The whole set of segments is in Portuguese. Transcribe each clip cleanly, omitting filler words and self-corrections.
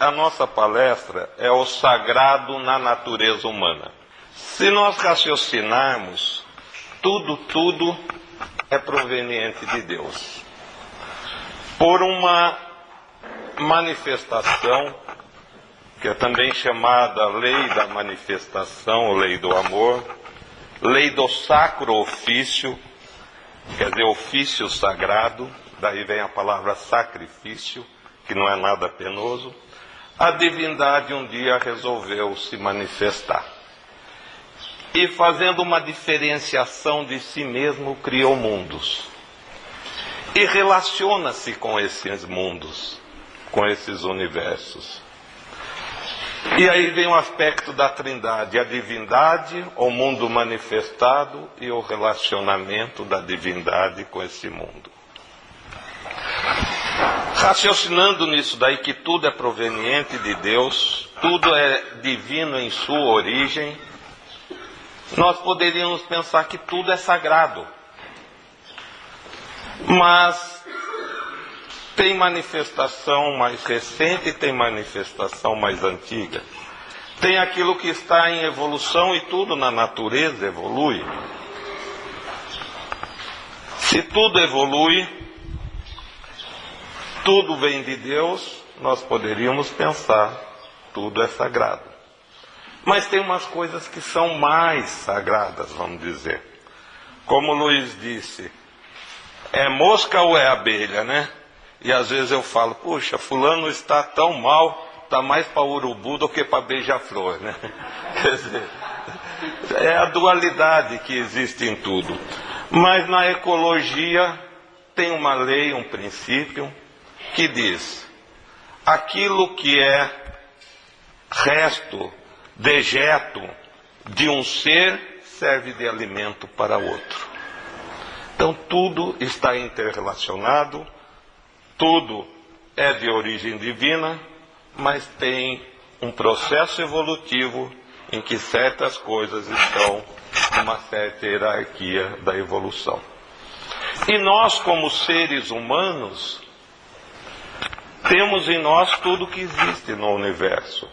a nossa palestra é o sagrado na natureza humana. Se nós raciocinarmos, tudo é proveniente de Deus. Por uma manifestação, que é também chamada lei da manifestação, ou lei do amor, lei do sacro ofício, quer dizer, ofício sagrado, daí vem a palavra sacrifício, que não é nada penoso. A divindade um dia resolveu se manifestar. E fazendo uma diferenciação de si mesmo, criou mundos. E relaciona-se com esses mundos, com esses universos. E aí vem o aspecto da trindade, a divindade, o mundo manifestado e o relacionamento da divindade com esse mundo. Raciocinando nisso daí, que tudo é proveniente de Deus, tudo é divino em sua origem, nós poderíamos pensar que tudo é sagrado. Mas tem manifestação mais recente e tem manifestação mais antiga. Tem aquilo que está em evolução e tudo na natureza evolui. Se tudo evolui, tudo vem de Deus, nós poderíamos pensar, tudo é sagrado. Mas tem umas coisas que são mais sagradas, vamos dizer. Como o Luiz disse, é mosca ou é abelha, né? E às vezes eu falo, puxa, fulano está tão mal, está mais para urubu do que para beija-flor, né? Quer dizer, é a dualidade que existe em tudo. Mas na ecologia tem uma lei, um princípio, que diz, aquilo que é resto, dejeto de um ser, serve de alimento para outro. Então tudo está interrelacionado, tudo é de origem divina, mas tem um processo evolutivo em que certas coisas estão numa certa hierarquia da evolução. E nós, como seres humanos, temos em nós tudo que existe no universo.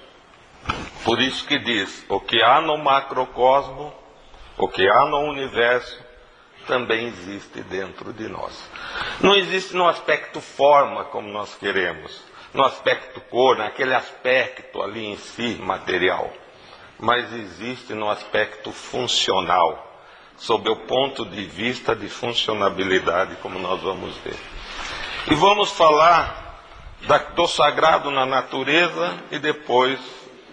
Por isso que diz, o que há no macrocosmo, o que há no universo, também existe dentro de nós. Não existe no aspecto forma, como nós queremos, no aspecto cor, naquele aspecto ali em si, material. Mas existe no aspecto funcional, sob o ponto de vista de funcionabilidade, como nós vamos ver. E vamos falar do sagrado na natureza e depois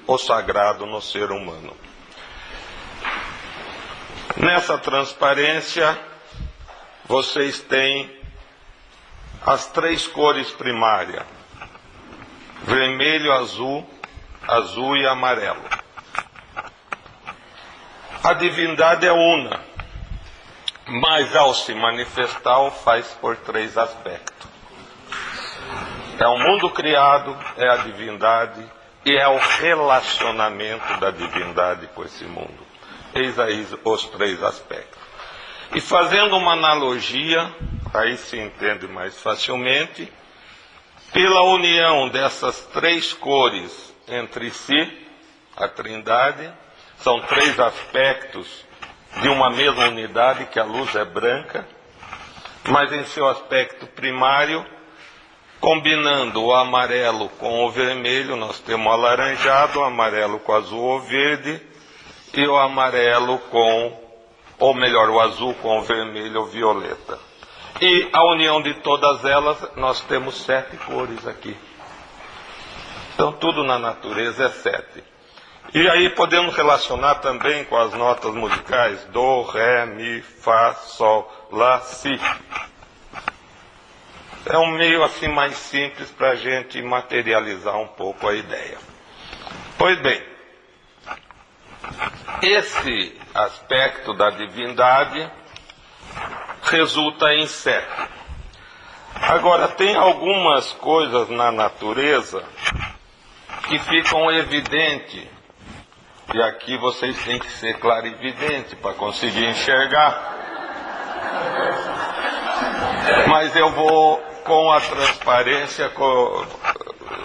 o sagrado no ser humano. Nessa transparência, vocês têm as três cores primárias: vermelho, azul e amarelo. A divindade é una, mas ao se manifestar o faz por três aspectos. É o mundo criado, é a divindade e é o relacionamento da divindade com esse mundo. Eis aí os três aspectos. E fazendo uma analogia, aí se entende mais facilmente, pela união dessas três cores entre si, a trindade, são três aspectos de uma mesma unidade, que a luz é branca, mas em seu aspecto primário, combinando o amarelo com o vermelho, nós temos o alaranjado, o amarelo com o azul ou verde, e o amarelo com, ou melhor, o azul com o vermelho ou violeta. E a união de todas elas, nós temos 7 cores aqui. Então tudo na natureza é 7. E aí podemos relacionar também com as notas musicais, do, ré, mi, fá, sol, lá, si. É um meio assim mais simples para a gente materializar um pouco a ideia. Pois bem, esse aspecto da divindade resulta em 7. Agora, tem algumas coisas na natureza que ficam evidentes, e aqui vocês têm que ser clarividente para conseguir enxergar. Mas eu vou, com a transparência,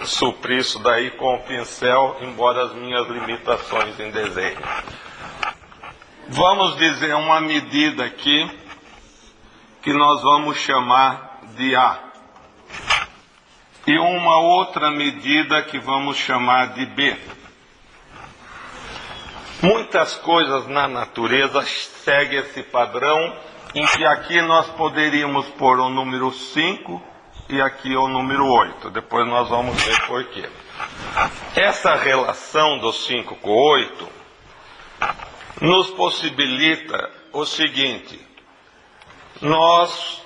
suprir isso daí com o pincel, embora as minhas limitações em desenho. Vamos dizer uma medida aqui que nós vamos chamar de A. E uma outra medida que vamos chamar de B. Muitas coisas na natureza seguem esse padrão, em que aqui nós poderíamos pôr o número 5 e aqui o número 8. Depois nós vamos ver por quê. Essa relação do 5 com 8 nos possibilita o seguinte: nós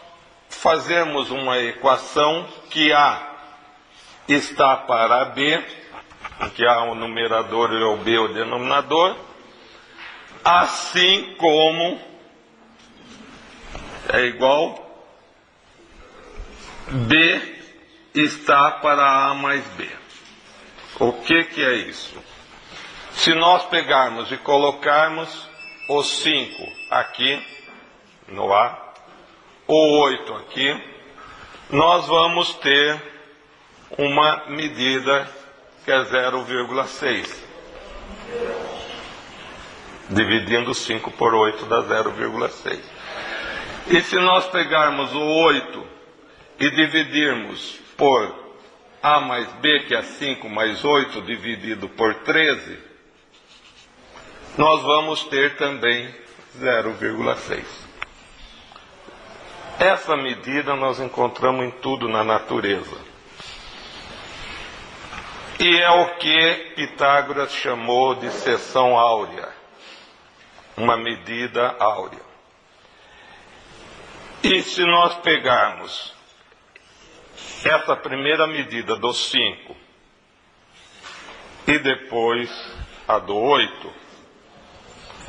fazemos uma equação que A está para B, em que A é o numerador e o B é o denominador, assim como é igual B está para A mais B. O que é isso? Se nós pegarmos e colocarmos o 5 aqui no A, o 8 aqui, nós vamos ter uma medida que é 0,6. Dividindo 5 por 8 dá 0,6. E se nós pegarmos o 8 e dividirmos por A mais B, que é 5 mais 8, dividido por 13, nós vamos ter também 0,6. Essa medida nós encontramos em tudo na natureza. E é o que Pitágoras chamou de seção áurea. Uma medida áurea. E se nós pegarmos essa primeira medida do 5 e depois a do 8,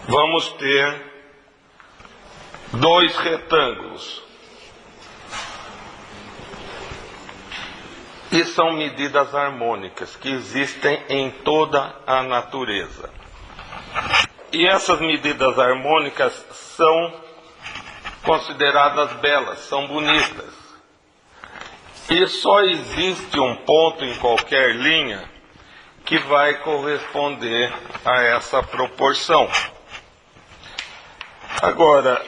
vamos ter dois retângulos. E são medidas harmônicas que existem em toda a natureza. E essas medidas harmônicas são consideradas belas, são bonitas. E só existe um ponto em qualquer linha que vai corresponder a essa proporção. Agora,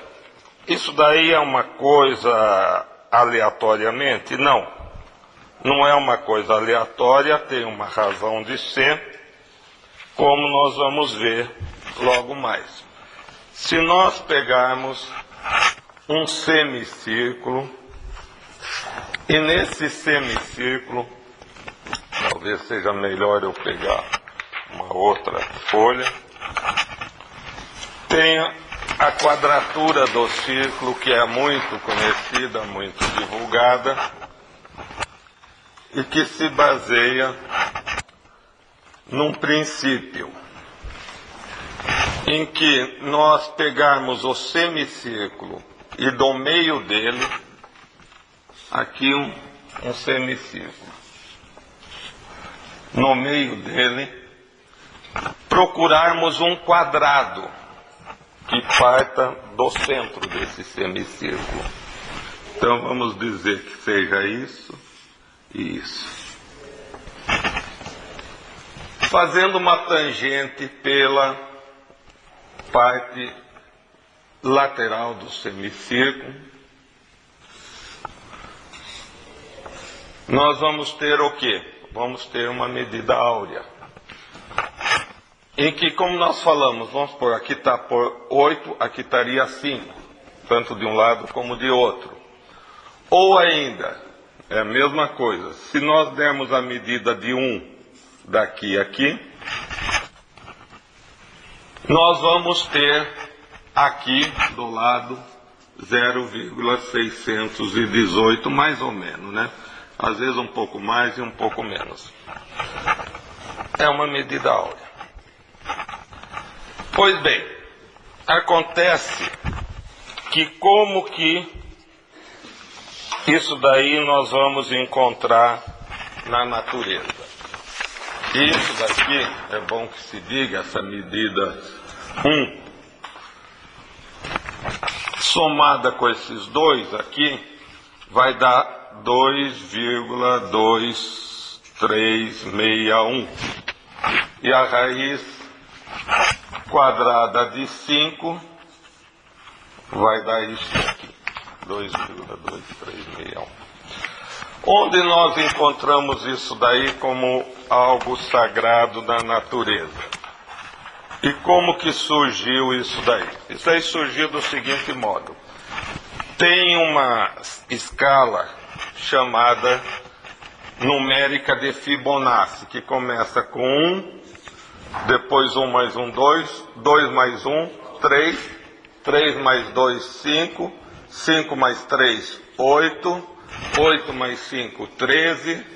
isso daí é uma coisa aleatoriamente? Não. Não é uma coisa aleatória, tem uma razão de ser, como nós vamos ver logo mais. Se nós pegarmos um semicírculo, e nesse semicírculo, talvez seja melhor eu pegar uma outra folha, tem a quadratura do círculo, que é muito conhecida, muito divulgada, e que se baseia num princípio em que nós pegarmos o semicírculo e do meio dele, aqui um semicírculo, no meio dele, procurarmos um quadrado que parta do centro desse semicírculo. Então vamos dizer que seja isso e isso. Fazendo uma tangente pela parte lateral do semicírculo, nós vamos ter o quê? Vamos ter uma medida áurea. Em que, como nós falamos, vamos por aqui está por 8, aqui estaria 5, tanto de um lado como de outro. Ou ainda, é a mesma coisa, se nós dermos a medida de 1 daqui a aqui, nós vamos ter aqui do lado 0,618 mais ou menos, né? Às vezes um pouco mais e um pouco menos. É uma medida áurea. Pois bem, acontece que como que isso daí nós vamos encontrar na natureza. Isso daqui, é bom que se diga, essa medida 1, somada com esses dois aqui, vai dar 2,2 361. E a raiz quadrada de 5 vai dar isso aqui, 2,2361. Onde nós encontramos isso daí como algo sagrado da natureza? E como que surgiu isso daí? Isso aí surgiu do seguinte modo. Tem uma escala chamada numérica de Fibonacci, que começa com 1, depois 1 mais 1, 2, 2 mais 1, 3, 3 mais 2, 5, 5 mais 3, 8, 8 mais 5, 13,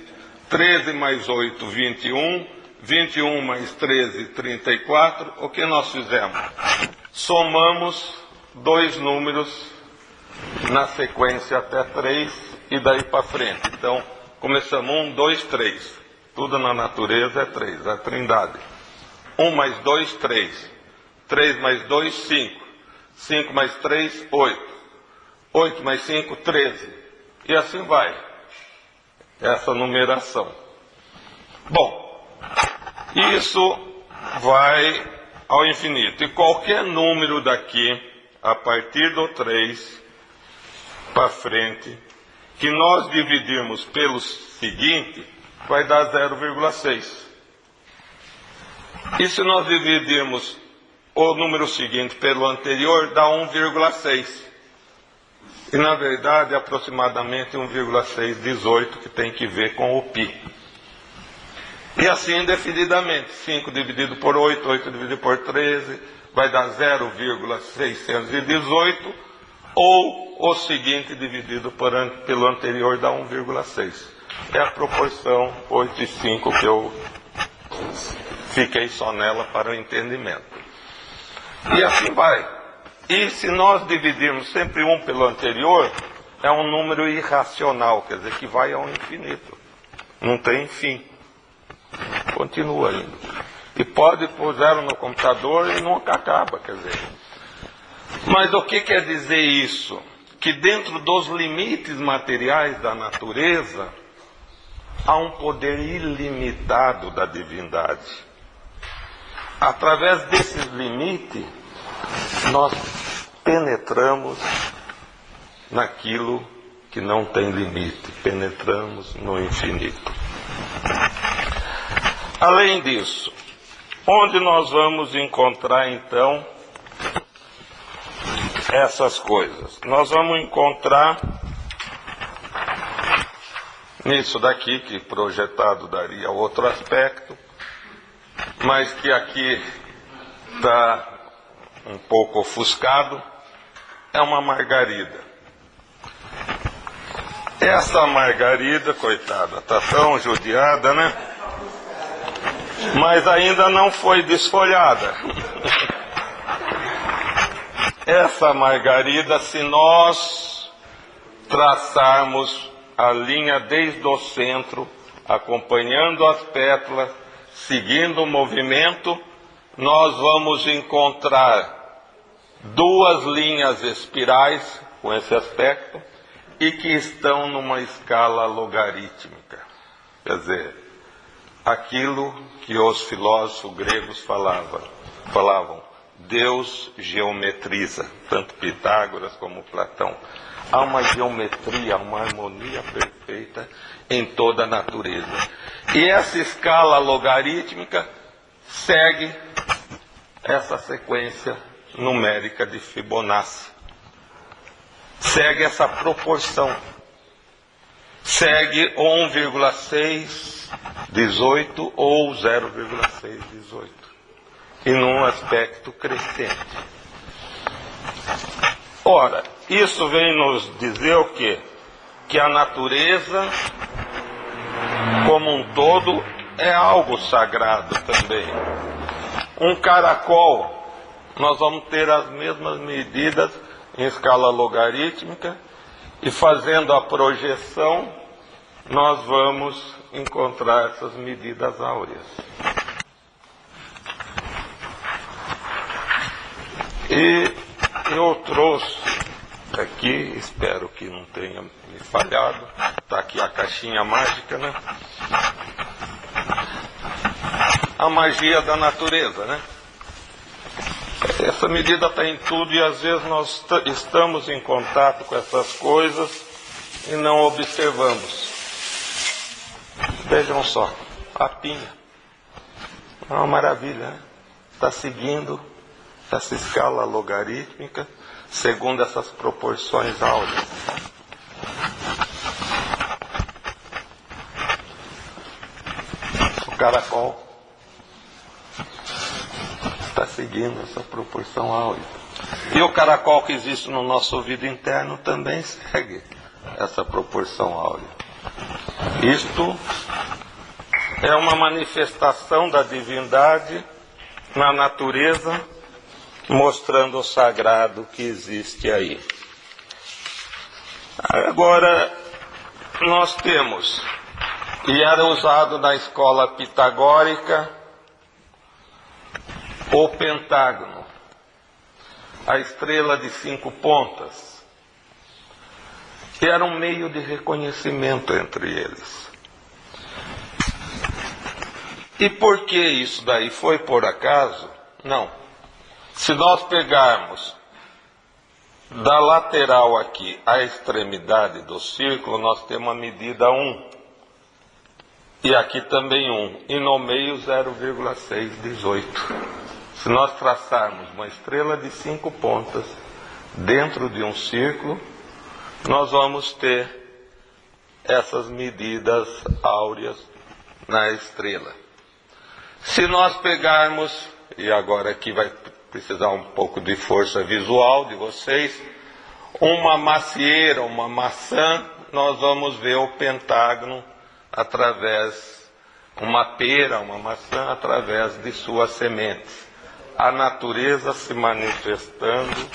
13 mais 8, 21, 21 mais 13, 34. O que nós fizemos? Somamos dois números na sequência até 3 e daí para frente. Então, começamos 1, 2, 3. Tudo na natureza é 3, a trindade. 1 mais 2, 3. 3 mais 2, 5. 5 mais 3, 8. 8 mais 5, 13. E assim vai. Essa numeração. Bom, isso vai ao infinito. E qualquer número daqui, a partir do 3 para frente, que nós dividirmos pelo seguinte, vai dar 0,6. E se nós dividirmos o número seguinte pelo anterior, dá 1,6. E na verdade, aproximadamente 1,618, que tem que ver com o π. E assim indefinidamente. 5 dividido por 8, 8 dividido por 13, vai dar 0,618, ou o seguinte dividido pelo anterior dá 1,6. É a proporção 8 e 5 que eu fiquei só nela para o entendimento. E assim vai. E se nós dividirmos sempre um pelo anterior, é um número irracional, quer dizer, que vai ao infinito. Não tem fim. Continua indo. E pode pôr zero no computador e nunca acaba, quer dizer. Mas o que quer dizer isso? Que dentro dos limites materiais da natureza, há um poder ilimitado da divindade. Através desses limites, nós penetramos naquilo que não tem limite, penetramos no infinito. Além disso, onde nós vamos encontrar então essas coisas? Nós vamos encontrar nisso daqui, que projetado daria outro aspecto, mas que aqui está um pouco ofuscado, é uma margarida. Essa margarida, coitada, está tão judiada, né? Mas ainda não foi desfolhada. Essa margarida, se nós traçarmos a linha desde o centro, acompanhando as pétalas, seguindo o movimento, nós vamos encontrar duas linhas espirais com esse aspecto e que estão numa escala logarítmica. Quer dizer, aquilo que os filósofos gregos falavam, Deus geometriza, tanto Pitágoras como Platão. Há uma geometria, uma harmonia perfeita em toda a natureza. E essa escala logarítmica segue essa sequência numérica de Fibonacci. Segue essa proporção. Segue 1,618 ou 0,618. E num aspecto crescente. Ora, isso vem nos dizer o quê? Que a natureza, como um todo, é algo sagrado também. Um caracol, nós vamos ter as mesmas medidas em escala logarítmica, e fazendo a projeção, nós vamos encontrar essas medidas áureas. E eu trouxe aqui, espero que não tenha me falhado, está aqui a caixinha mágica, né? a magia da natureza, né? Essa medida está em tudo e às vezes nós estamos em contato com essas coisas e não observamos. Vejam só, a pinha. É uma maravilha, né? Está seguindo essa escala logarítmica segundo essas proporções áureas. O caracol está seguindo essa proporção áurea. E o caracol que existe no nosso ouvido interno também segue essa proporção áurea. Isto é uma manifestação da divindade na natureza, mostrando o sagrado que existe aí. Agora, nós temos, e era usado na escola pitagórica, o pentágono, a estrela de 5 pontas, que era um meio de reconhecimento entre eles. E por que isso daí? Foi por acaso? Não. Se nós pegarmos da lateral aqui à extremidade do círculo, nós temos a medida 1. E aqui também 1. E no meio 0,618. Se nós traçarmos uma estrela de 5 pontas dentro de um círculo, nós vamos ter essas medidas áureas na estrela. Se nós pegarmos, e agora aqui vai precisar um pouco de força visual de vocês, uma macieira, uma maçã, nós vamos ver o pentágono através, uma pera, uma maçã, através de suas sementes. A natureza se manifestando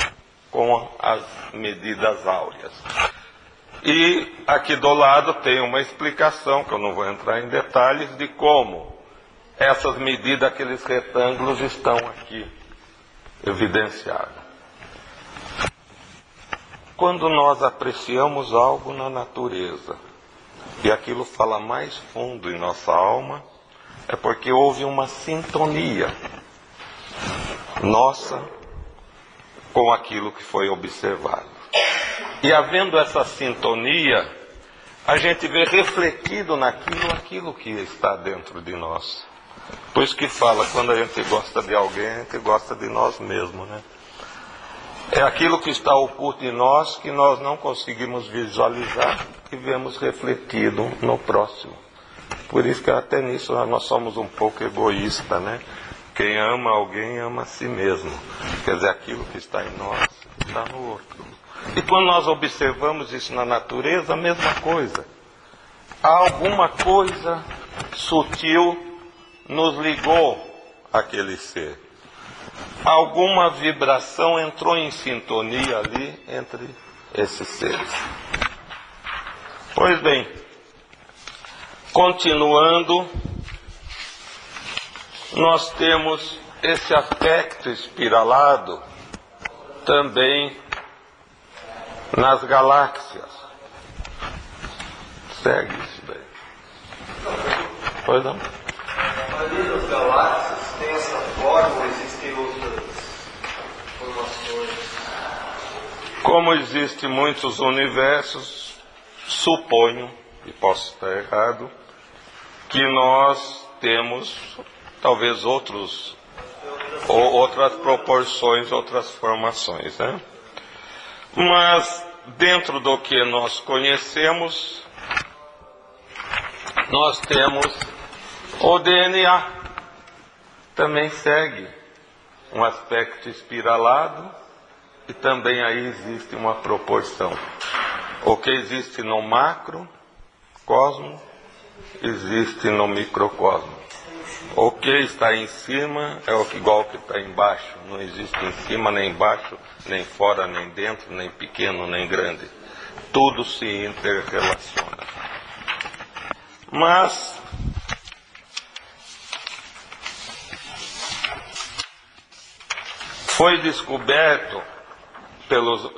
com as medidas áureas. E aqui do lado tem uma explicação, que eu não vou entrar em detalhes, de como essas medidas, aqueles retângulos estão aqui evidenciados. Quando nós apreciamos algo na natureza e aquilo fala mais fundo em nossa alma, é porque houve uma sintonia nossa com aquilo que foi observado. E havendo essa sintonia, a gente vê refletido naquilo aquilo que está dentro de nós. Por isso que fala, quando a gente gosta de alguém, a gente gosta de nós mesmos, né? É aquilo que está oculto em nós, que nós não conseguimos visualizar, que vemos refletido no próximo. Por isso que até nisso nós somos um pouco egoístas, né? Quem ama alguém ama a si mesmo. Quer dizer, aquilo que está em nós está no outro. E quando nós observamos isso na natureza, a mesma coisa. Há alguma coisa sutil nos ligou àquele ser. Alguma vibração entrou em sintonia ali entre esses seres. Pois bem, continuando, nós temos esse aspecto espiralado também nas galáxias. Segue isso daí. Pois não? A maioria das galáxias tem essa forma ou existem outras formações? Como existem muitos universos, suponho, e posso estar errado, que nós temos talvez outras proporções, outras formações, né? Mas dentro do que nós conhecemos, nós temos o DNA. Também segue um aspecto espiralado e também aí existe uma proporção. O que existe no macrocosmo existe no microcosmo. O que está em cima é igual que está embaixo. Não existe em cima nem embaixo, nem fora, nem dentro, nem pequeno, nem grande. Tudo se interrelaciona. Mas foi descoberto pelos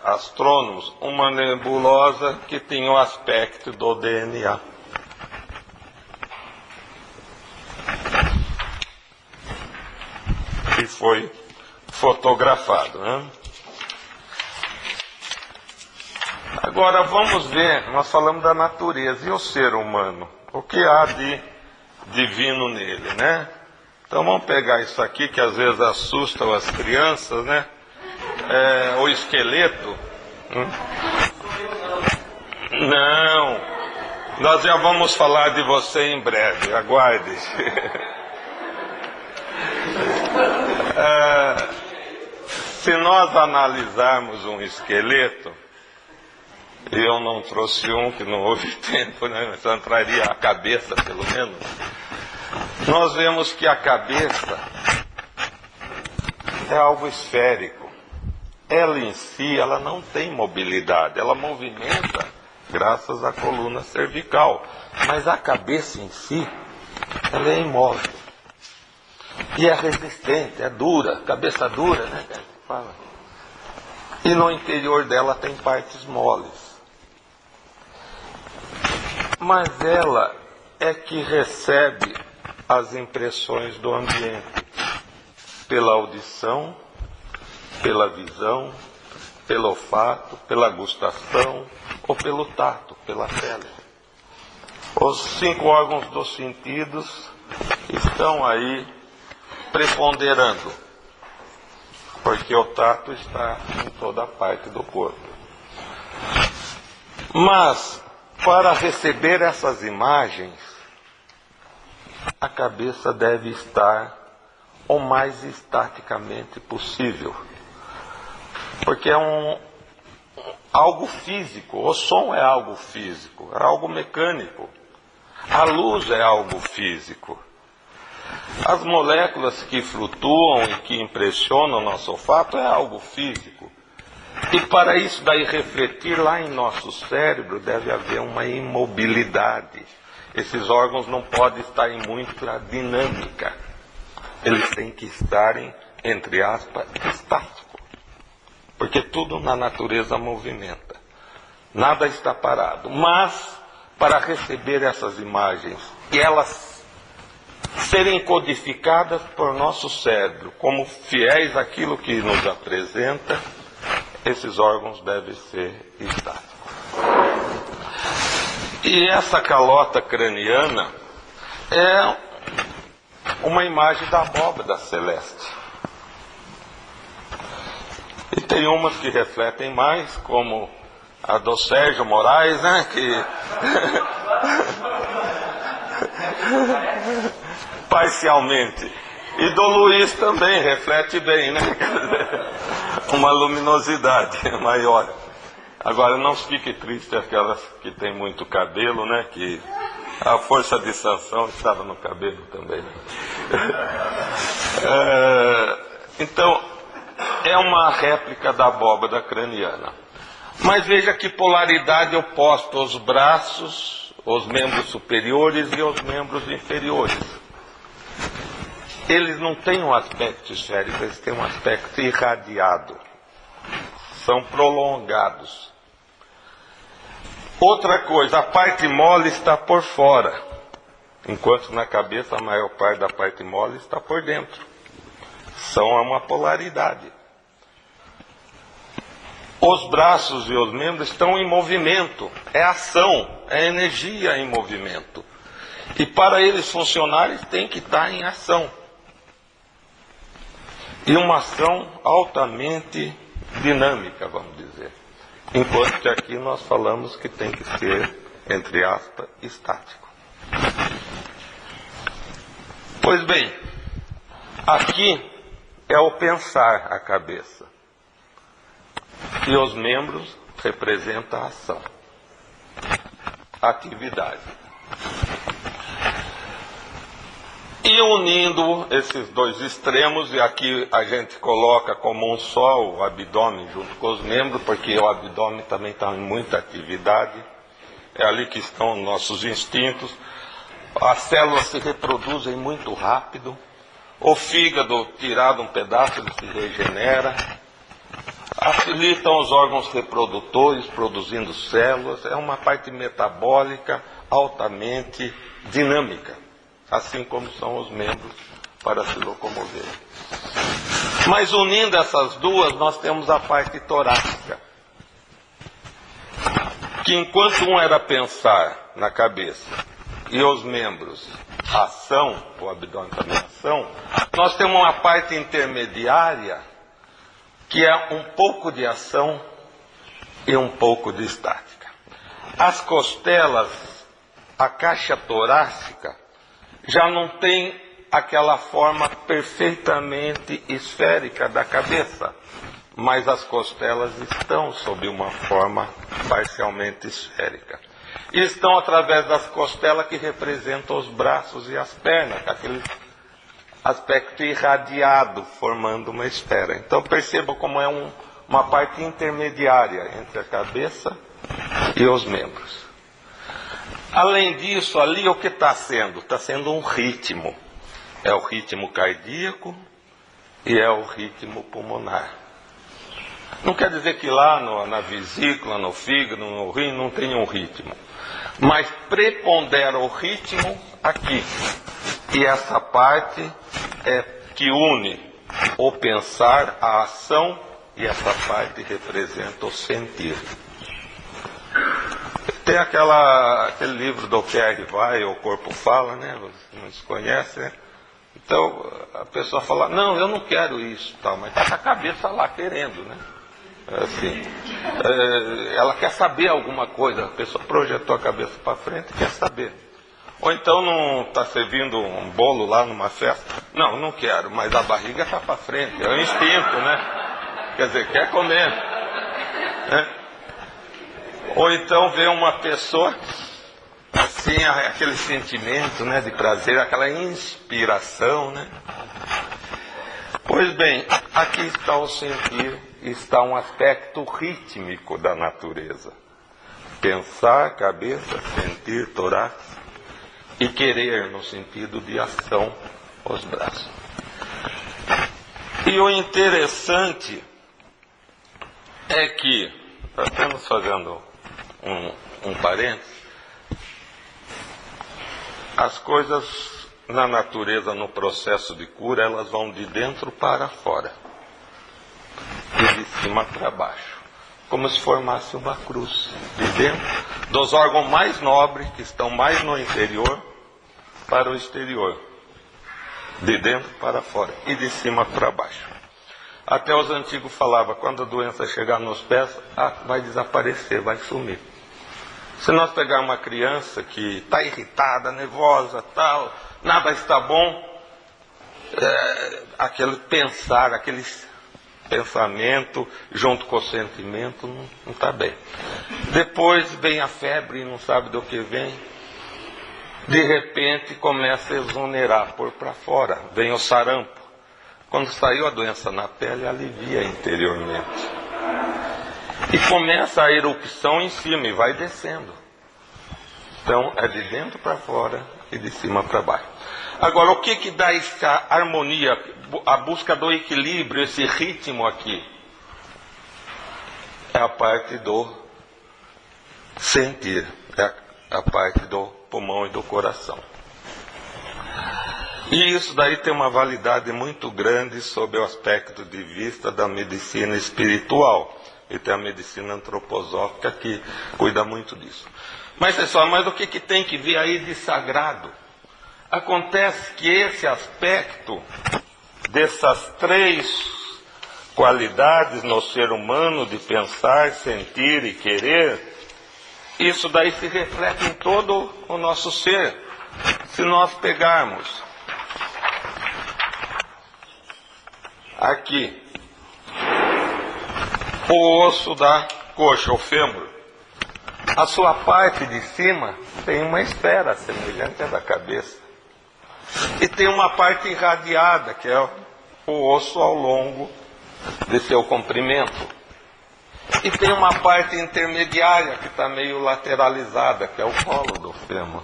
astrônomos uma nebulosa que tinha o aspecto do DNA. que foi fotografado, né? Agora vamos ver, nós falamos da natureza e o ser humano, o que há de divino nele, né? Então vamos pegar isso aqui que às vezes assusta as crianças, né? O esqueleto. Não, nós já vamos falar de você em breve, aguarde. Se nós analisarmos um esqueleto, eu não trouxe um, que não houve tempo, né? Só entraria a cabeça, pelo menos. Nós vemos que a cabeça é algo esférico. Ela em si, ela não tem mobilidade. Ela movimenta graças à coluna cervical. Mas a cabeça em si, ela é imóvel. E é resistente, é dura. Cabeça dura, né? Fala. E no interior dela tem partes moles. Mas ela é que recebe as impressões do ambiente pela audição, pela visão, pelo olfato, pela gustação ou pelo tato, pela pele. Os 5 órgãos dos sentidos estão aí preponderando, porque o tato está em toda parte do corpo. Mas para receber essas imagens, a cabeça deve estar o mais estaticamente possível. Porque é algo físico, o som é algo físico, é algo mecânico. A luz é algo físico. As moléculas que flutuam e que impressionam o nosso olfato é algo físico. E para isso daí refletir lá em nosso cérebro, deve haver uma imobilidade. Esses órgãos não podem estar em muita dinâmica. Eles têm que estarem, entre aspas, estáticos. Porque tudo na natureza movimenta. Nada está parado. Mas, para receber essas imagens e elas serem codificadas por nosso cérebro, como fiéis àquilo que nos apresenta, esses órgãos devem ser estáticos. E essa calota craniana é uma imagem da abóbada celeste. E tem umas que refletem mais, como a do Sérgio Moraes, né? Que parcialmente. E do Luiz também, reflete bem, né? Uma luminosidade maior. Agora, não fique triste aquelas que têm muito cabelo, né? Que a força de sanção estava no cabelo também. Então, é uma réplica da abóbada craniana. Mas veja que polaridade oposta: os braços, os membros superiores e os membros inferiores. Eles não têm um aspecto esférico, eles têm um aspecto irradiado. São prolongados. Outra coisa, a parte mole está por fora, enquanto na cabeça a maior parte da parte mole está por dentro. São uma polaridade. Os braços e os membros estão em movimento, é ação, é energia em movimento. E para eles funcionarem, tem que estar em ação. E uma ação altamente dinâmica, vamos dizer. Enquanto que aqui nós falamos que tem que ser, entre aspas, estático. Pois bem, aqui é o pensar a cabeça. E os membros representam a ação, a atividade. E unindo esses dois extremos, e aqui a gente coloca como um só o abdômen junto com os membros, porque o abdômen também está em muita atividade, é ali que estão nossos instintos. As células se reproduzem muito rápido, o fígado, tirado um pedaço, ele se regenera, ali estão os órgãos reprodutores produzindo células, é uma parte metabólica altamente dinâmica. Assim como são os membros para se locomover. Mas unindo essas duas, nós temos a parte torácica, que enquanto um era pensar na cabeça e os membros ação, o abdômen também ação, nós temos uma parte intermediária que é um pouco de ação e um pouco de estática. As costelas, a caixa torácica, já não tem aquela forma perfeitamente esférica da cabeça, mas as costelas estão sob uma forma parcialmente esférica. E estão através das costelas que representam os braços e as pernas, aquele aspecto irradiado, formando uma esfera. Então perceba como é uma parte intermediária entre a cabeça e os membros. Além disso, ali o que está sendo? Está sendo um ritmo. É o ritmo cardíaco e é o ritmo pulmonar. Não quer dizer que lá na vesícula, no fígado, no rim, não tem um ritmo. Mas prepondera o ritmo aqui. E essa parte é que une o pensar, a ação, e essa parte representa o sentir. Tem aquele livro do Pierre Vai, O Corpo Fala, né? Vocês conhecem, né? Então a pessoa fala, não, eu não quero isso, tal, mas está com a cabeça lá querendo, né? Assim, ela quer saber alguma coisa, a pessoa projetou a cabeça para frente e quer saber. Ou então não está servindo um bolo lá numa festa, não quero, mas a barriga está para frente, é um instinto, né? Quer dizer, quer comer, né? Ou então vê uma pessoa assim, aquele sentimento, né, de prazer, aquela inspiração, né? Pois bem, aqui está o sentir, está um aspecto rítmico da natureza. Pensar, cabeça, sentir, tórax, e querer no sentido de ação, os braços. E o interessante é que, estamos fazendo um parênteses, as coisas na natureza, no processo de cura, elas vão de dentro para fora e de cima para baixo, como se formasse uma cruz, de dentro dos órgãos mais nobres, que estão mais no interior, para o exterior, de dentro para fora e de cima para baixo. Até os antigos falavam, quando a doença chegar nos pés, vai desaparecer, vai sumir. Se nós pegarmos uma criança que está irritada, nervosa, tal, nada está bom, aquele pensar, aquele pensamento junto com o sentimento não está bem. Depois vem a febre e não sabe do que vem. De repente começa a exonerar, pôr para fora, vem o sarampo. Quando saiu a doença na pele, alivia interiormente. E começa a erupção em cima e vai descendo. Então é de dentro para fora e de cima para baixo. Agora, o que dá essa harmonia, a busca do equilíbrio, esse ritmo aqui? É a parte do sentir, é a parte do pulmão e do coração. E isso daí tem uma validade muito grande sob o aspecto de vista da medicina espiritual. E tem a medicina antroposófica que cuida muito disso. Mas pessoal, mas o que tem que vir aí de sagrado? Acontece que esse aspecto dessas três qualidades no ser humano, de pensar, sentir e querer, isso daí se reflete em todo o nosso ser. Se nós pegarmos aqui o osso da coxa, o fêmur, a sua parte de cima tem uma esfera semelhante à da cabeça. E tem uma parte irradiada, que é o osso ao longo de seu comprimento. E tem uma parte intermediária, que está meio lateralizada, que é o colo do fêmur.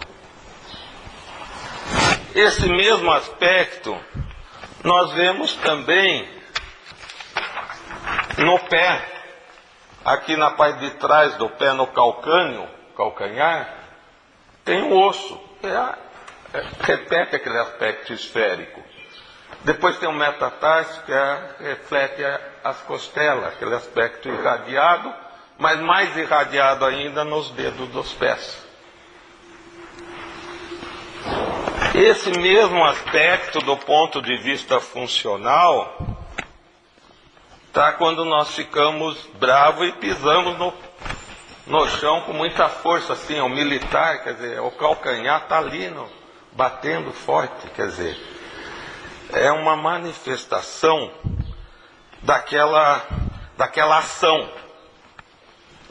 Esse mesmo aspecto nós vemos também no pé. Aqui na parte de trás do pé, no calcanhar, tem um osso. Repete aquele aspecto esférico. Depois tem o metatarso, que reflete as costelas, aquele aspecto irradiado, mas mais irradiado ainda nos dedos dos pés. Esse mesmo aspecto, do ponto de vista funcional, está quando nós ficamos bravos e pisamos no chão com muita força, assim, o militar, quer dizer, o calcanhar está ali, batendo forte, quer dizer, é uma manifestação daquela ação.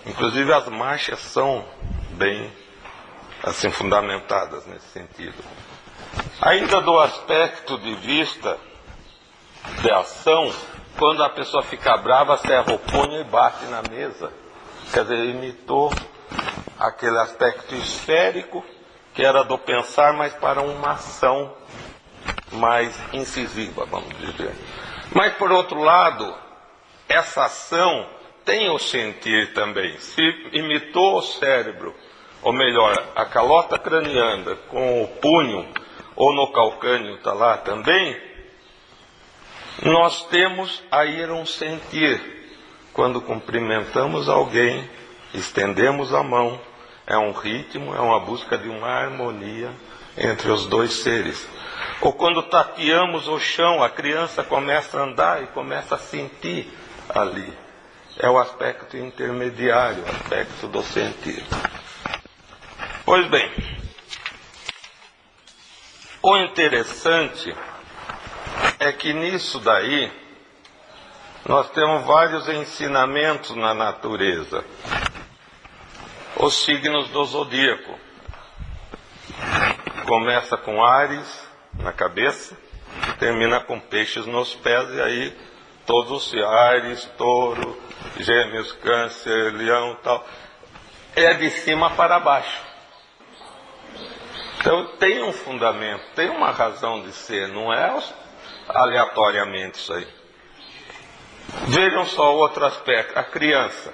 Inclusive as marchas são bem assim fundamentadas nesse sentido. Ainda do aspecto de vista de ação, quando a pessoa fica brava, serra o punho e bate na mesa. Quer dizer, imitou aquele aspecto esférico que era do pensar, mas para uma ação mais incisiva, vamos dizer. Mas, por outro lado, essa ação tem o sentir também. Se imitou o cérebro, ou melhor, a calota craniana com o punho, ou no calcânio está lá também, nós temos aí um sentir. Quando cumprimentamos alguém, estendemos a mão, é um ritmo, é uma busca de uma harmonia entre os dois seres. Ou quando tateamos o chão, a criança começa a andar e começa a sentir ali. É o aspecto intermediário, o aspecto do sentir. Pois bem, o interessante é que nisso daí nós temos vários ensinamentos na natureza. Os signos do zodíaco. Começa com Áries na cabeça, termina com Peixes nos pés, e aí todos os Áries, Touro, Gêmeos, Câncer, Leão e tal. É de cima para baixo. Então tem um fundamento, tem uma razão de ser, não é aleatoriamente isso aí. Vejam só outro aspecto, a criança.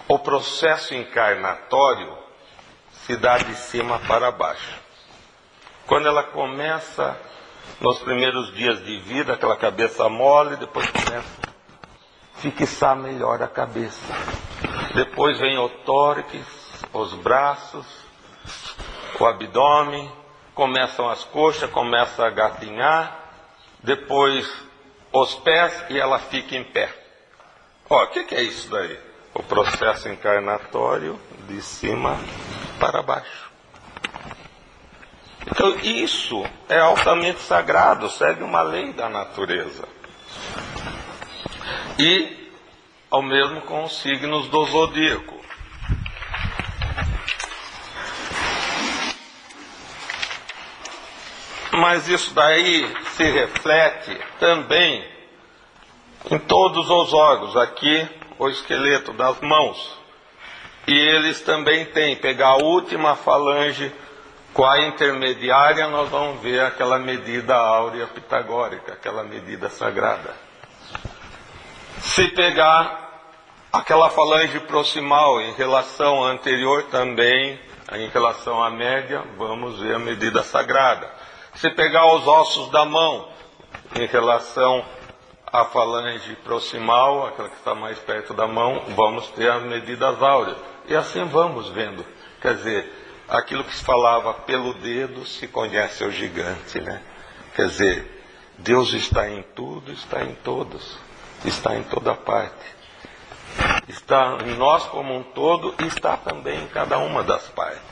O processo encarnatório se dá de cima para baixo. Quando ela começa, nos primeiros dias de vida, aquela cabeça mole, depois começa a fixar melhor a cabeça. Depois vem o tórax, os braços, o abdômen, começam as coxas, começa a gatinhar, depois os pés e ela fica em pé. Ó, o que é isso daí? O processo encarnatório de cima para baixo. Então isso é altamente sagrado, segue uma lei da natureza. E ao mesmo com os signos do zodíaco. Mas isso daí se reflete também em todos os órgãos. Aqui o esqueleto das mãos. E eles também têm, pegar a última falange com a intermediária, nós vamos ver aquela medida áurea pitagórica, aquela medida sagrada. Se pegar aquela falange proximal em relação à anterior também, em relação à média, vamos ver a medida sagrada. Se pegar os ossos da mão em relação à falange proximal, aquela que está mais perto da mão, vamos ter as medidas áureas. E assim vamos vendo. Quer dizer, aquilo que se falava pelo dedo se conhece o gigante, né? Quer dizer, Deus está em tudo, está em todos, está em toda parte. Está em nós como um todo e está também em cada uma das partes.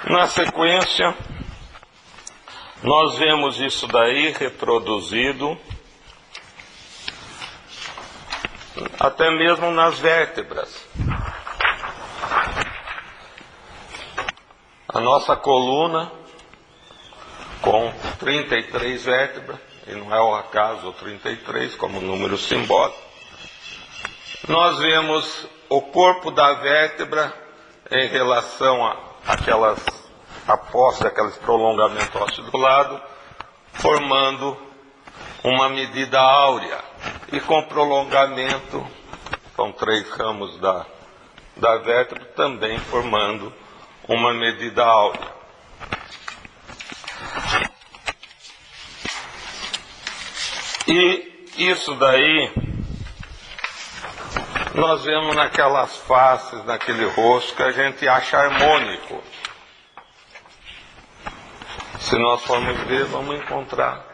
Na sequência, nós vemos isso daí reproduzido até mesmo nas vértebras. A nossa coluna, com 33 vértebras, e não é o acaso o 33 como número simbólico, nós vemos o corpo da vértebra em relação a aquelas apóstolas, aqueles prolongamentos ósseos do lado, formando uma medida áurea. E com prolongamento, com 3 ramos da vértebra, também formando uma medida áurea. E isso daí nós vemos naquelas faces, naquele rosto que a gente acha harmônico. Se nós formos ver, vamos encontrar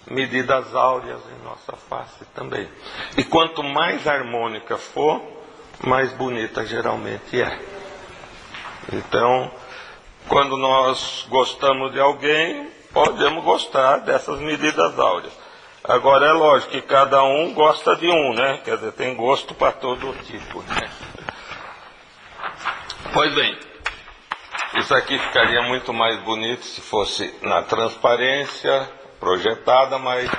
medidas áureas em nossa face também. E quanto mais harmônica for, mais bonita geralmente é. Então, quando nós gostamos de alguém, podemos gostar dessas medidas áureas. Agora é lógico que cada um gosta de um, né? Quer dizer, tem gosto para todo tipo, né? Pois bem, isso aqui ficaria muito mais bonito se fosse na transparência projetada, mas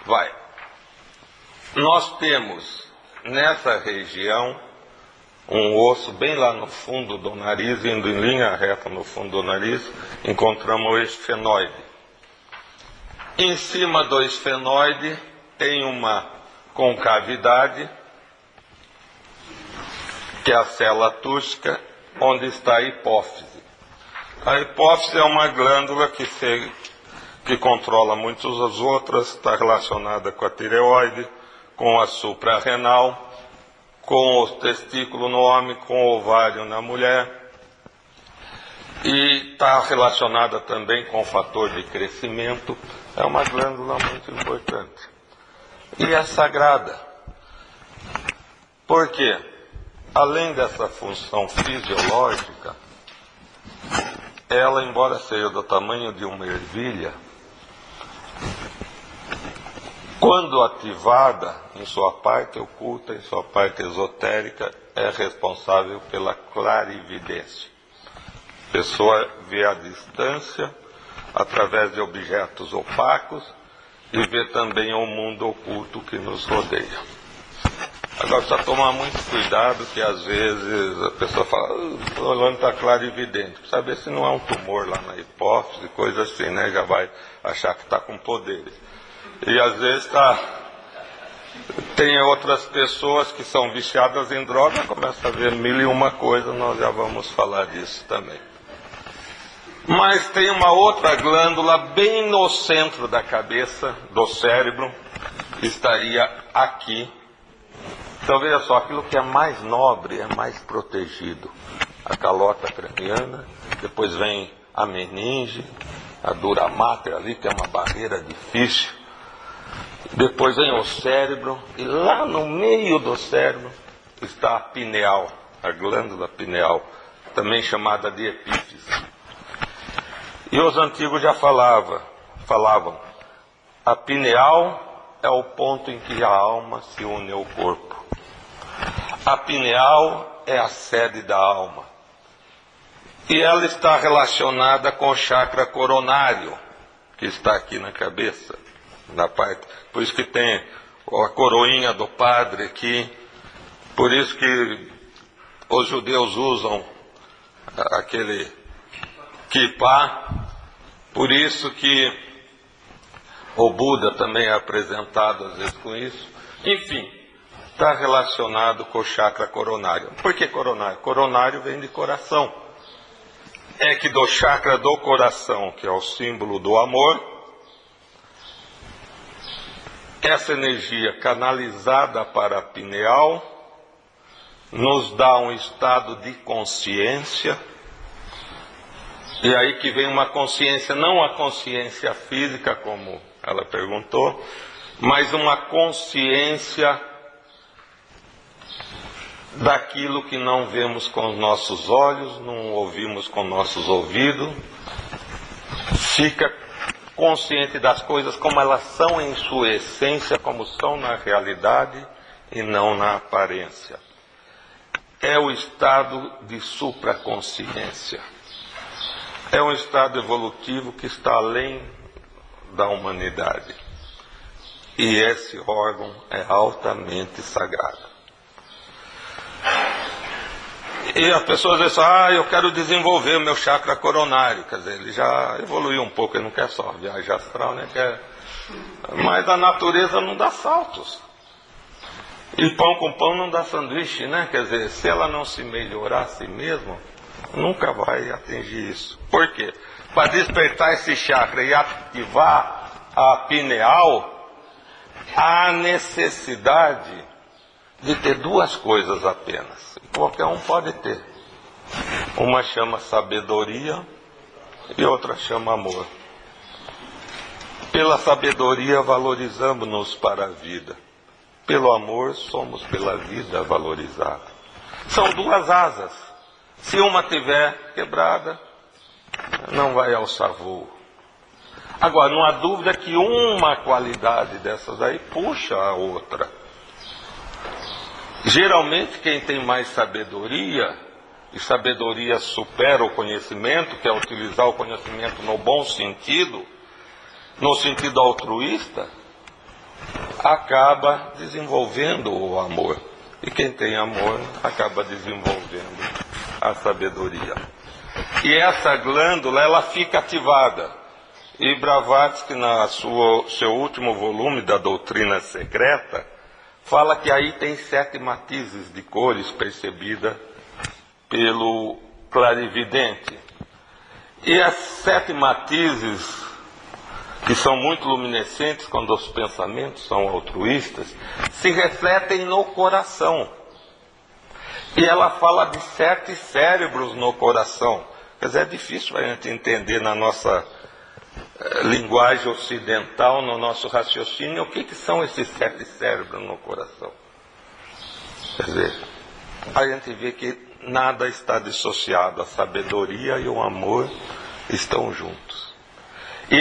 vai. Nós temos nessa região um osso bem lá no fundo do nariz, indo em linha reta no fundo do nariz, encontramos o esfenoide. Em cima do esfenoide tem uma concavidade, que é a célula túrcica, onde está a hipófise. A hipófise é uma glândula que controla muitas das outras, está relacionada com a tireoide, com a suprarrenal, com o testículo no homem, com o ovário na mulher, e está relacionada também com o fator de crescimento. É uma glândula muito importante. E é sagrada. Por quê? Além dessa função fisiológica, ela, embora seja do tamanho de uma ervilha, quando ativada em sua parte oculta, em sua parte esotérica, é responsável pela clarividência. A pessoa vê a distância através de objetos opacos e vê também o mundo oculto que nos rodeia. Agora, precisa tomar muito cuidado, que às vezes a pessoa fala, o fulano está clarividente. Precisa ver se não é um tumor lá na hipófise, coisa assim, né? Já vai achar que está com poderes. E às vezes tem outras pessoas que são viciadas em droga, começa a ver 1001 coisas, nós já vamos falar disso também. Mas tem uma outra glândula bem no centro da cabeça, do cérebro, estaria aqui. Então veja só, aquilo que é mais nobre é mais protegido. A calota craniana, depois vem a meninge, a dura mater ali, que é uma barreira difícil. Depois vem o cérebro, e lá no meio do cérebro está a pineal, a glândula pineal, também chamada de epífise. E os antigos já falavam, a pineal é o ponto em que a alma se une ao corpo. A pineal é a sede da alma. E ela está relacionada com o chakra coronário, que está aqui na cabeça, na parte. Por isso que tem a coroinha do padre aqui. Por isso que os judeus usam aquele kippah. Por isso que o Buda também é apresentado às vezes com isso. Enfim, está relacionado com o chakra coronário. Por que coronário? Coronário vem de coração. É que do chakra do coração, que é o símbolo do amor, essa energia canalizada para a pineal nos dá um estado de consciência. E aí que vem uma consciência, não a consciência física, como ela perguntou, mas uma consciência daquilo que não vemos com os nossos olhos, não ouvimos com nossos ouvidos, fica consciente das coisas como elas são em sua essência, como são na realidade e não na aparência. É o estado de supraconsciência. É um estado evolutivo que está além da humanidade. E esse órgão é altamente sagrado. E as pessoas dizem, eu quero desenvolver o meu chakra coronário. Quer dizer, ele já evoluiu um pouco, ele não quer só viagem astral, né? Mas a natureza não dá saltos. E pão com pão não dá sanduíche, né? Quer dizer, se ela não se melhorar a si mesma, nunca vai atingir isso. Por quê? Para despertar esse chakra e ativar a pineal, há necessidade de ter duas coisas apenas. Qualquer um pode ter. Uma chama sabedoria e outra chama amor. Pela sabedoria valorizamos-nos para a vida. Pelo amor somos pela vida valorizados. São duas asas. Se uma tiver quebrada, não vai alçar voo. Agora, não há dúvida que uma qualidade dessas aí puxa a outra. Geralmente quem tem mais sabedoria, e sabedoria supera o conhecimento, que é utilizar o conhecimento no bom sentido, no sentido altruísta, acaba desenvolvendo o amor. E quem tem amor acaba desenvolvendo a sabedoria. E essa glândula, ela fica ativada. E Blavatsky, seu último volume da Doutrina Secreta, fala que aí tem 7 matizes de cores percebida pelo clarividente. E as 7 matizes, que são muito luminescentes quando os pensamentos são altruístas, se refletem no coração. E ela fala de 7 cérebros no coração. Quer dizer, é difícil a gente entender na nossa linguagem ocidental, no nosso raciocínio, o que são esses 7 cérebros no coração. Quer dizer, a gente vê que nada está dissociado, a sabedoria e o amor estão juntos. E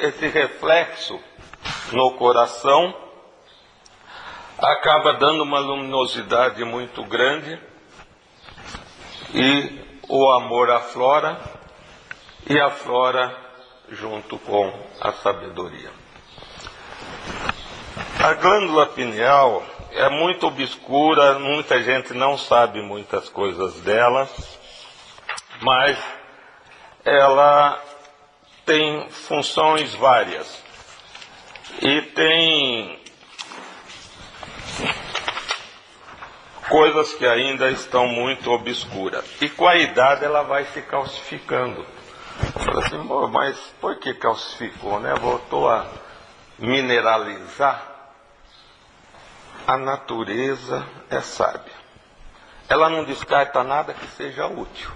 esse reflexo no coração acaba dando uma luminosidade muito grande, e o amor aflora, e aflora junto com a sabedoria. A glândula pineal é muito obscura, muita gente não sabe muitas coisas dela, mas ela tem funções várias e tem coisas que ainda estão muito obscuras. E com a idade ela vai se calcificando. Fala assim, mas por que calcificou, né? Voltou a mineralizar. A natureza é sábia. Ela não descarta nada que seja útil.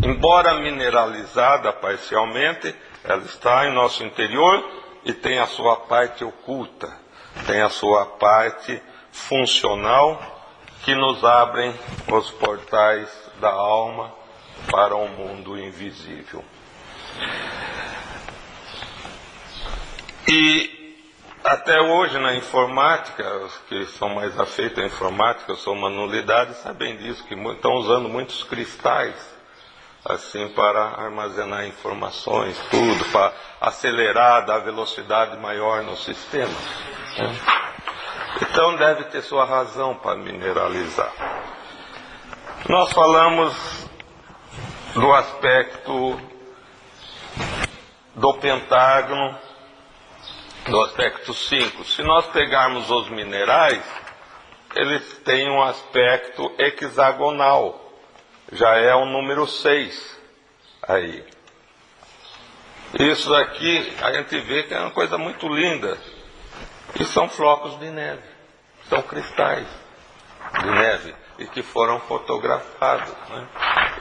Embora mineralizada parcialmente, ela está em nosso interior e tem a sua parte oculta, tem a sua parte funcional, que nos abrem os portais da alma para um mundo invisível. E até hoje na informática, os que são mais afeitos à informática, eu sou uma nulidade, sabem disso, que estão usando muitos cristais, assim, para armazenar informações, tudo, para acelerar, dar velocidade maior no sistema, né? Então deve ter sua razão para mineralizar. Nós falamos do aspecto do pentágono, do aspecto 5. Se nós pegarmos os minerais, eles têm um aspecto hexagonal. Já é o número 6 aí. Isso aqui a gente vê que é uma coisa muito linda. E são flocos de neve. São cristais de neve. E que foram fotografados, né?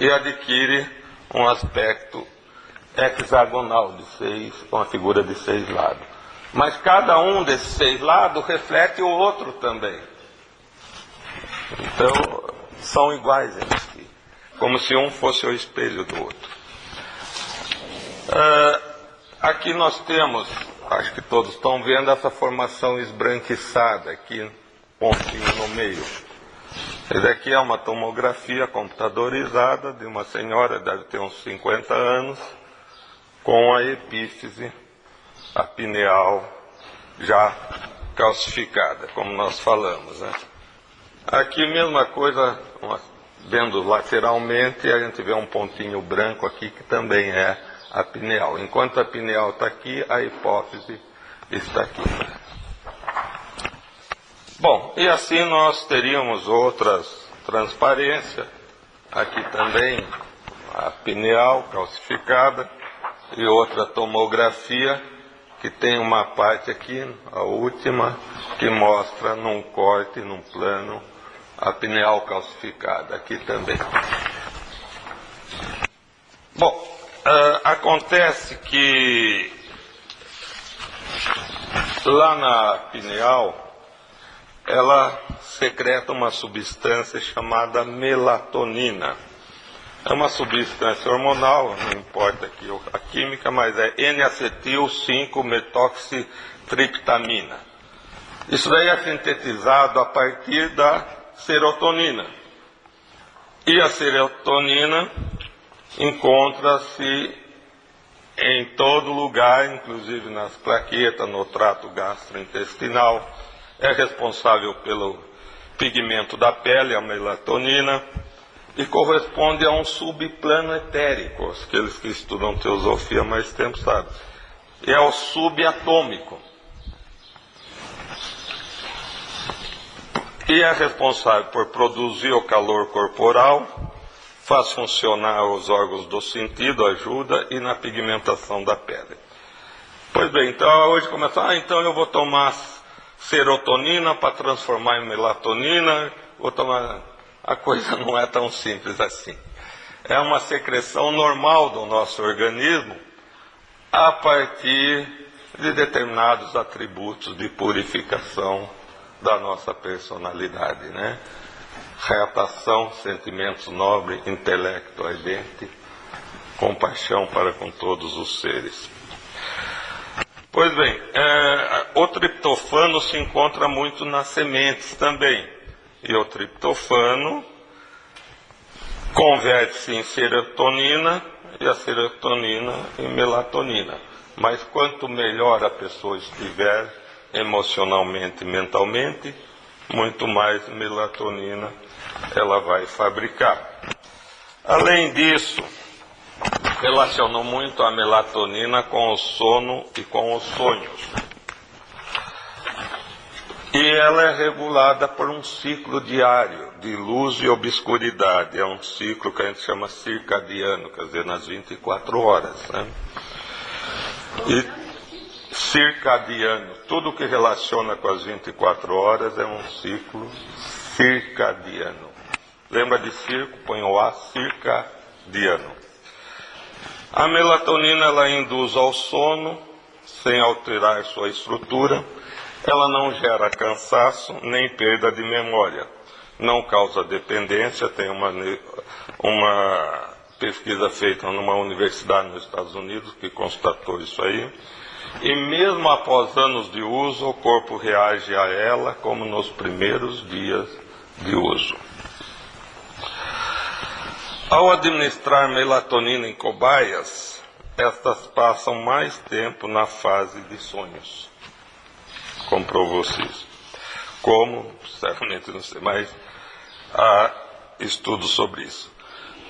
E adquire um aspecto hexagonal de 6, com a figura de 6 lados. Mas cada um desses 6 lados reflete o outro também. Então, são iguais entre si, como se um fosse o espelho do outro. Aqui nós temos, acho que todos estão vendo, essa formação esbranquiçada aqui, pontinho no meio. Esse aqui é uma tomografia computadorizada de uma senhora, deve ter uns 50 anos, com a epífise, a pineal, já calcificada, como nós falamos, né? Aqui mesma coisa, vendo lateralmente, a gente vê um pontinho branco aqui, que também é a pineal. Enquanto a pineal está aqui, a hipófise está aqui. Bom, e assim nós teríamos outras transparências. Aqui também a pineal calcificada e outra tomografia que tem uma parte aqui, a última, que mostra num corte, num plano, a pineal calcificada, aqui também. Bom, acontece que lá na pineal, ela secreta uma substância chamada melatonina. É uma substância hormonal, não importa aqui a química, mas é N-acetil 5-metoxitriptamina. Isso daí é sintetizado a partir da serotonina. E a serotonina encontra-se em todo lugar, inclusive nas plaquetas, no trato gastrointestinal. É responsável pelo pigmento da pele, a melatonina, e corresponde a um subplano etérico. Aqueles que estudam teosofia há mais tempo sabem. E é o subatômico. E é responsável por produzir o calor corporal, faz funcionar os órgãos do sentido, ajuda, e na pigmentação da pele. Pois bem, então hoje começa, então eu vou tomar serotonina para transformar em melatonina, vou tomar... A coisa não é tão simples assim. É uma secreção normal do nosso organismo a partir de determinados atributos de purificação da nossa personalidade, né? Reatação, sentimentos nobres, intelecto ardente, compaixão para com todos os seres. Pois bem, o triptofano se encontra muito nas sementes também. E o triptofano converte-se em serotonina e a serotonina em melatonina. Mas quanto melhor a pessoa estiver emocionalmente e mentalmente, muito mais melatonina ela vai fabricar. Além disso, relacionou muito a melatonina com o sono e com os sonhos. E ela é regulada por um ciclo diário de luz e obscuridade. É um ciclo que a gente chama circadiano, quer dizer, nas 24 horas. Né? E circadiano, tudo que relaciona com as 24 horas é um ciclo circadiano. Lembra de circo? Põe o A, circadiano. A melatonina ela induz ao sono, sem alterar sua estrutura. Ela não gera cansaço nem perda de memória. Não causa dependência. Tem uma pesquisa feita numa universidade nos Estados Unidos que constatou isso aí. E mesmo após anos de uso, o corpo reage a ela como nos primeiros dias de uso. Ao administrar melatonina em cobaias, estas passam mais tempo na fase de sonhos. Comprovou-se isso. Como? Certamente não sei, mas há estudos sobre isso.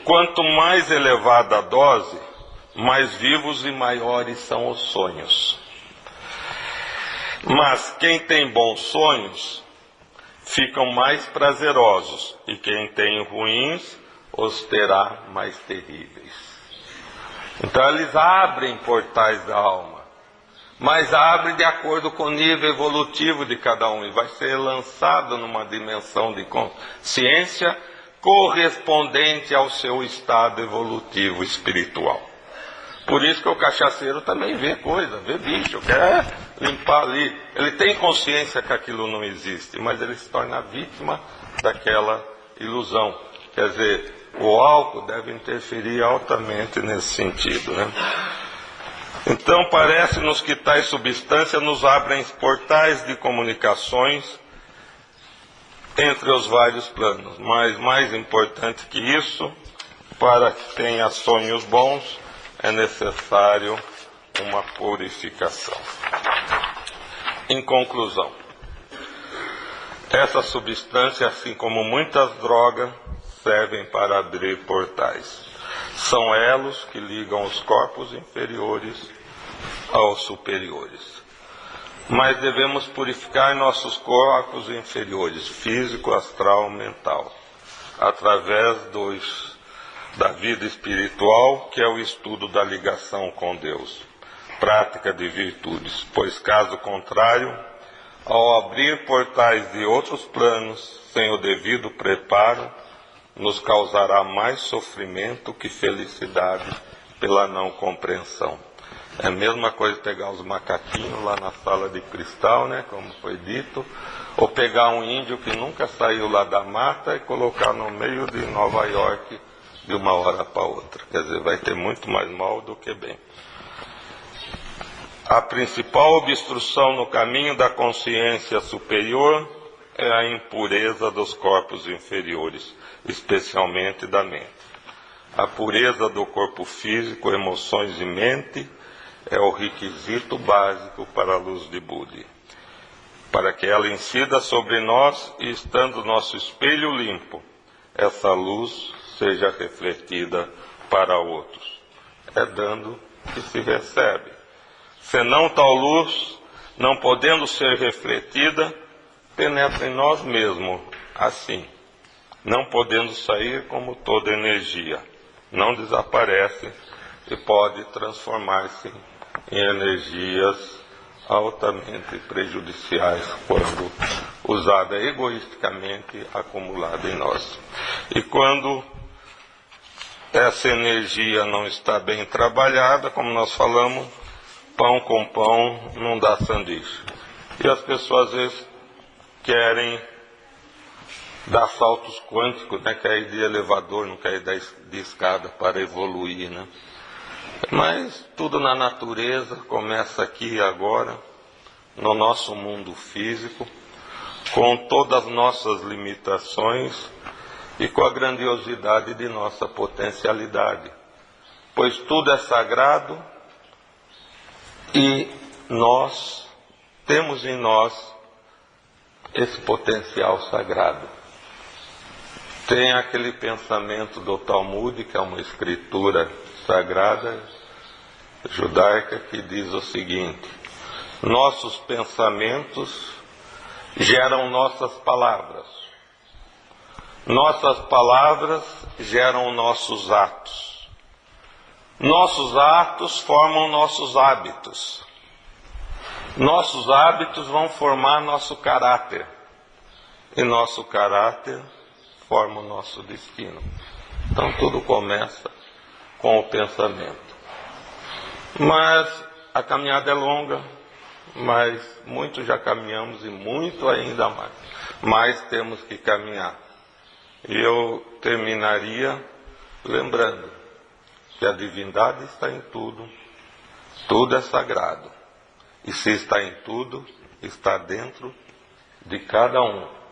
Quanto mais elevada a dose, mais vivos e maiores são os sonhos. Mas quem tem bons sonhos, ficam mais prazerosos, e quem tem ruins, os terá mais terríveis. Então eles abrem portais da alma, mas abre de acordo com o nível evolutivo de cada um, e vai ser lançado numa dimensão de consciência correspondente ao seu estado evolutivo espiritual. Por isso que o cachaceiro também vê coisa, vê bicho, quer limpar ali. Ele tem consciência que aquilo não existe, mas ele se torna vítima daquela ilusão. Quer dizer, o álcool deve interferir altamente nesse sentido, né? Então parece-nos que tais substâncias nos abrem portais de comunicações entre os vários planos. Mas mais importante que isso, para que tenha sonhos bons, é necessário uma purificação. Em conclusão, essa substância, assim como muitas drogas, servem para abrir portais. São elos que ligam os corpos inferiores aos superiores. Mas devemos purificar nossos corpos inferiores, físico, astral, mental, através da vida espiritual, que é o estudo da ligação com Deus. prática de virtudes, pois caso contrário, ao abrir portais de outros planos, sem o devido preparo, nos causará mais sofrimento que felicidade pela não compreensão. É a mesma coisa pegar os macaquinhos lá na sala de cristal, né, como foi dito, ou pegar um índio que nunca saiu lá da mata e colocar no meio de Nova York de uma hora para outra. Quer dizer, vai ter muito mais mal do que bem. A principal obstrução no caminho da consciência superior é a impureza dos corpos inferiores, especialmente da mente. A pureza do corpo físico, emoções e mente é o requisito básico para a luz de Buda, para que ela incida sobre nós e, estando nosso espelho limpo, essa luz seja refletida para outros. É dando que se recebe. Senão tal luz, não podendo ser refletida, penetra em nós mesmos, assim, não podendo sair como toda energia, não desaparece e pode transformar-se em energias altamente prejudiciais quando usada egoisticamente, acumulada em nós. E quando essa energia não está bem trabalhada, como nós falamos, pão com pão não dá sanduíche. E as pessoas às vezes querem dar saltos quânticos, né? Quer ir de elevador, não quer ir de escada para evoluir, né? Mas tudo na natureza começa aqui e agora, no nosso mundo físico, com todas as nossas limitações e com a grandiosidade de nossa potencialidade. Pois tudo é sagrado e nós temos em nós esse potencial sagrado. Tem aquele pensamento do Talmud, que é uma escritura sagrada judaica, que diz o seguinte: nossos pensamentos geram nossas palavras, nossas palavras geram nossos atos, nossos atos formam nossos hábitos, nossos hábitos vão formar nosso caráter, e nosso caráter forma o nosso destino. Então tudo começa com o pensamento. Mas a caminhada é longa, mas muito já caminhamos e muito ainda mais. Mais temos que caminhar. E eu terminaria lembrando que a divindade está em tudo, tudo é sagrado. E se está em tudo, está dentro de cada um.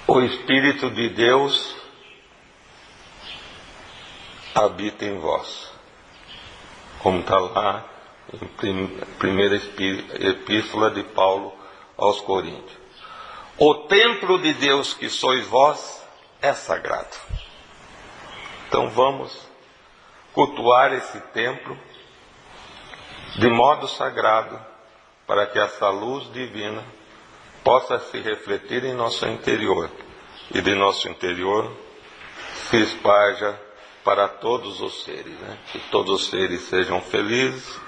O Espírito de Deus habita em vós, como está lá em primeira epístola de Paulo aos Coríntios. O templo de Deus que sois vós é sagrado. Então vamos cultuar esse templo de modo sagrado, para que essa luz divina possa se refletir em nosso interior, e de nosso interior se esparja para todos os seres, né? Que todos os seres sejam felizes,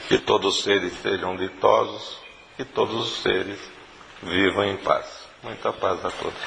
que todos os seres sejam ditosos, que todos os seres vivam em paz. Muita paz a todos.